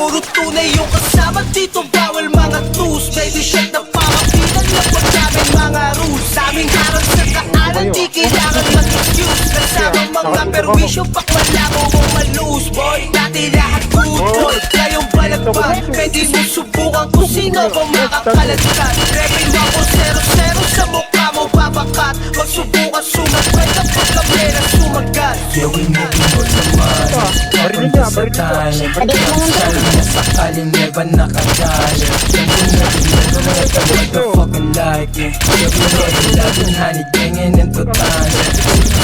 puro tunay yung kasama dito. Bawal mga tus, baby shot na pangapitan. Lapag namin mga rules. Sa aming harap sa kaanan, di kailangan mag-excuse. Kasama mga perwisyo, pak wala mo kung malus. Boy, dati lahat good boy, ngayong balagpan. Pwede mo subukan kung sino ba makakalagkat. Repping ako 0-0 sa mukha mo babakat. Magsubukan sumagat kapag kami na sumagat. Yeah, we making good naman. Papunta sa tayo, pagkakasal na sakaling never nakadali. Yung pinag-inag na motherfucking like it. Yeah, we never laging honey gangin into time.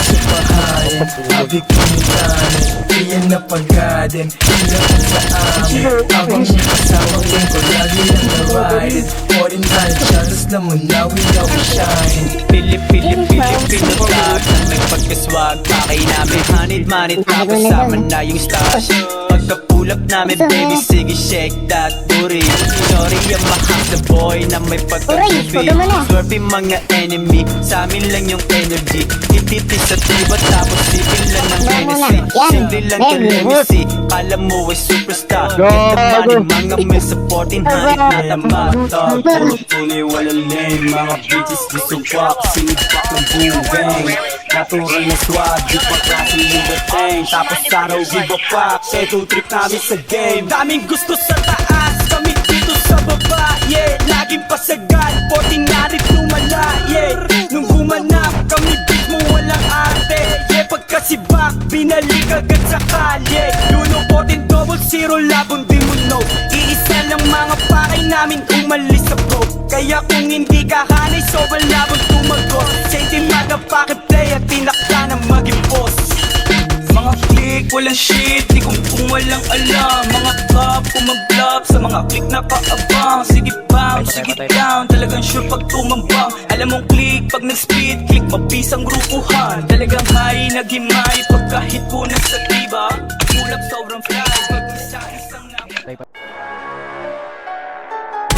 Supahayan, abig kumitanin. Iyan na pagkadin, ilakan sa amin. Habang may kasama ko lagi lang na-ride. Foreign conscious, alam mo na we know we shine. Pilip-pilip tag na may pagkaswag. Pakay namin hanid-manid, tapos sama na yung stash. Pagka-pull-up namin, baby, sige shake that booty. Sorry, ang mahal na boy na may pagka-tubi. Swerving mga enemy, sa amin lang yung energy. Ititis sa tiba, tapos sipin lang ng Hennessy. Simple lang yung legacy, kala mo ay superstar. Get the money, mga may supporting hanid na tamata. Puro tunay, walang name, mga bitches gusto pak. Sinipak ng bugeng, natural na swag, di pa klase yung dating. Tapos araw, give a fuck, eto trip namin sa game. Daming gusto sa taas, kami dito sa baba, yeah. Laging pasagal, 14 na rin lumala, yeah. Nung gumanap, kami beat mo walang arte, yeah. Pagkasibak, binalik agad sa kalye. Luno 14-00, labon di mo know. Iisa lang mga pakay namin umalis sa bro. Kaya kung hindi ka hanay, sobrang labon tumagos. Sa team magpapakiplay at tinakta na maging boss. Mga click, walang shit, di kung walang alam. Mga cup, kung mag-block, sa mga click na kaabang. Sige bounce, sige down, talagang sure pag tumambang. Alam mong click, pag nag-split, click mabisang grupuhan. Talagang high, naghimay, pagkahit ko na sa tiba. Mulap sobrang fly, pag isa-isang na.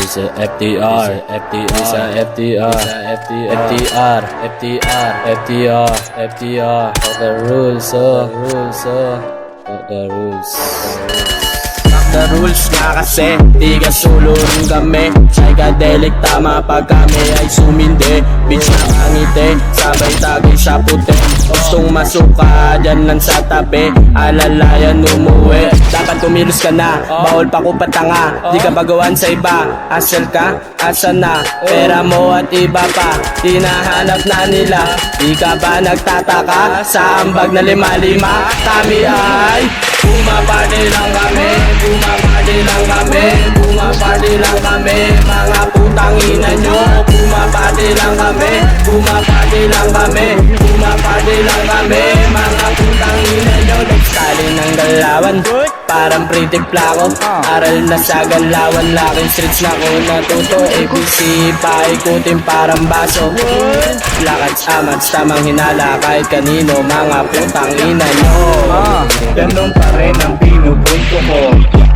It's a FTR, it's a FTR, FTR, FTR, FTR, FTR. Fuck the rules, fuck the rules. The rules nga kasi, tiga solo rin kami. Psychedelic tama pag kami ay sumindi. Bitch na kangiti, sabay tagay sa puti. Gustong masuka, dyan lang sa tabi. Alalayan umuwi, dapat tumilos ka na. Bawal pa ko patanga, di ka bagawan sa iba. Asal ka, asa na, pera mo at iba pa. Tinahanap na nila, di ka ba nagtataka? Sa ambag na 5-5, kami ay bumaparte lang kami, bumaparte lang kami, bumaparte lang kami. Mga putang ina nyo, bumaparte lang kami, bumaparte lang kami, bumaparte lang kami. Mga putang ina nyo, nagstali ng galawan, parang pretty plako. Aral na sa galawan, laking streets na ko natuto. ABC, paikutin parang baso. Lakad amats, tamang hinala kahit kanino. Mga putang ina nyo, ganun pa rin ang pinupunto ko.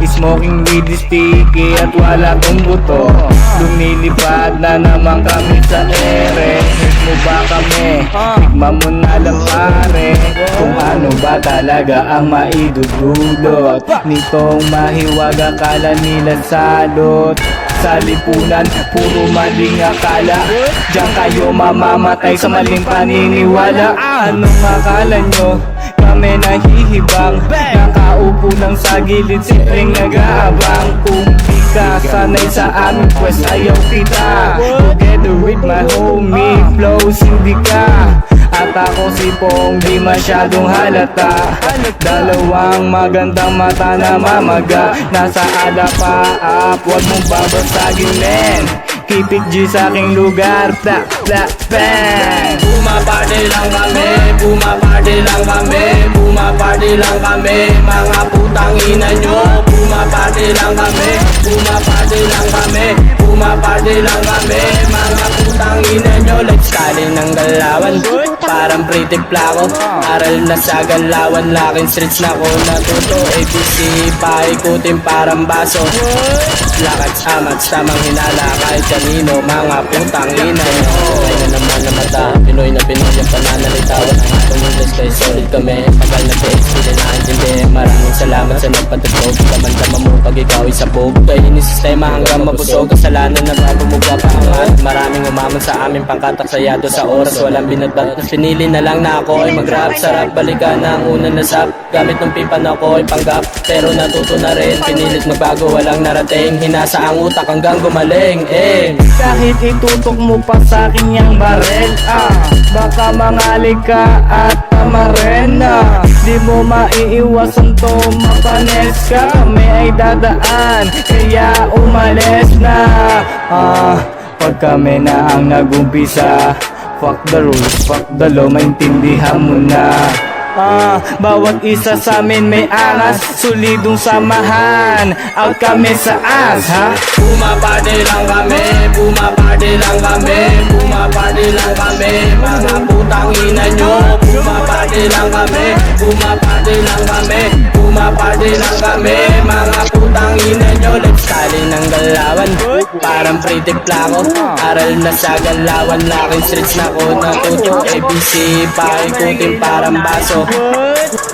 Smoking weed is sticky at wala tong buto. Lumilipad na naman kami sa ere. Hit mo ba kami? Tikman mo na lang pare, kung ano ba talaga ang maidudulot nitong mahiwag. Akala nila salot sa lipunan, puro maling akala. Diyan kayo mamamatay sa maling paniniwala. Anong akala nyo? Kami nahihibang, nakaupo lang sa gilid, simpleng nag-aabang. Kung di ka sanay sa aming pwes, ayaw kita. Together with my homie flows, hindi ka. At ako si Pong, di masyadong halata. Dalawang magandang mata na mamaga, nasa alapaap, wag mong babasagin men. Keep it G sa aking lugar, bla bla bang. bumaparte lang kami, bumaparte lang kami, bumaparte lang kami. Mga putang ina nyo, bumaparte lang kami, bumaparte lang kami, bumaparte lang kami. Mga putang ina nyo, lifestyle ng galawan, parang pretty plako. Aral na sa galawan, laking streets na ko natuto. ABC, paikutin parang baso. Lakad amats, tamang hinala kahit kahit kanino, mga putang ina nyo. Ay na naman na mata, Pinoy na Pinoy ang pananalita. Walang atong English kay solid kami. Tagal na days, hindi naintindi. Maraming salamat sa nagpatutog. Damang-dama mo pag ikaw isabog. Kainin yung sistema hanggang mabusog. Kasalanan na bago mo papaangat. Maraming umamon sa aming pangkataksayado sa oras. Walang binatbat. Pinili na lang na ako ay mag-rap. Sarap balikan na ang unang nasap. Gamit ng pipa na ako ay panggap. Pero natuto na rin. Pinilit magbago, walang narating. Hinasa ang utak hanggang gumaling. Kahit itutok mo pa sa akin yung barel, baka mangali ka at tamarin na. Di mo maiiwasan to, mapanes ka. Kami ay dadaan, kaya umalis na. Pag kami na ang nagumpisa, fuck the rules, fuck the law, maintindihan mo na. Bawat isa sa amin may angas, solidong samahan, out kami sa as, ha? Pumapade lang kami, pumapade lang kami, pumapade lang kami, mga putang ina nyo. Pumapade lang kami, pumapade lang kami, pumapade lang kami, mga putang ina nyo. Lifestyle ng galawan, parang pretty plako. Aral na sa galawan, laking streets na ko natuto. ABC, paikutin parang baso.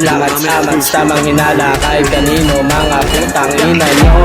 Lakad sa tamang hinala kahit kanino, mga putang ina nyo.